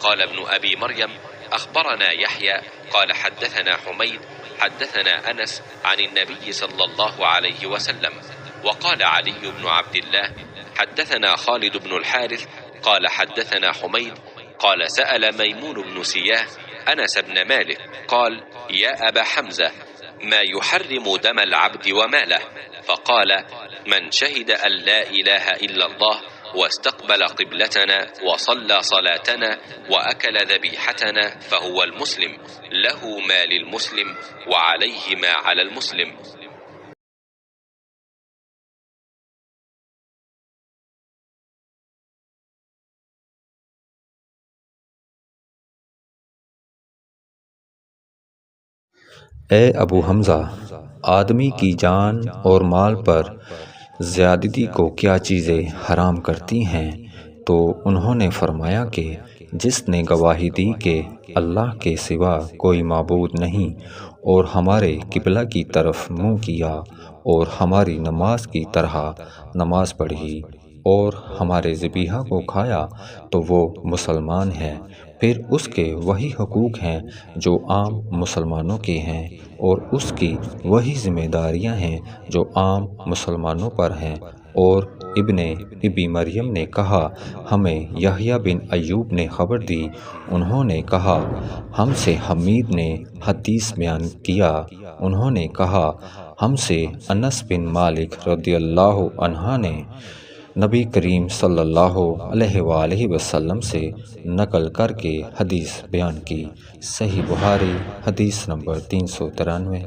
قال ابن أبي مريم أخبرنا يحيى قال حدثنا حميد حدثنا أنس عن النبي صلى الله عليه وسلم. وقال علي بن عبد الله حدثنا خالد بن الحارث قال حدثنا حميد قال سأل ميمون بن سياه أنس بن مالك قال يا أبا حمزة ما يحرم دم العبد وماله؟ فقال من شهد أن لا إله إلا الله واستقبل قبلتنا وصلى صلاتنا وأكل ذبيحتنا فهو المسلم، له ما للمسلم وعليه ما على المسلم. ए अबू हमज़ा, आदमी की जान और माल पर ज़्यादती को क्या चीज़ें हराम करती हैं? तो उन्होंने फरमाया कि जिसने गवाही दी कि अल्लाह के सिवा कोई माबूद नहीं और हमारे किबला की तरफ मुँह किया और हमारी नमाज की तरह नमाज पढ़ी और हमारे ज़बीहा को खाया तो वो मुसलमान है। फिर उसके वही हुकूक हैं जो आम मुसलमानों के हैं और उसकी वही ज़िम्मेदारियां हैं जो आम मुसलमानों पर हैं। और इब्ने अबी मरियम ने कहा, हमें यहया बिन अय्यूब ने ख़बर दी, उन्होंने कहा हमसे हमीद ने हदीस बयान किया, उन्होंने कहा हमसे अनस बिन मालिक रदियल्लाहु अन्हा ने नबी करीम सल्लल्लाहु अलैहि वसल्लम से नकल करके हदीस बयान की। सही बुखारी हदीस नंबर 393।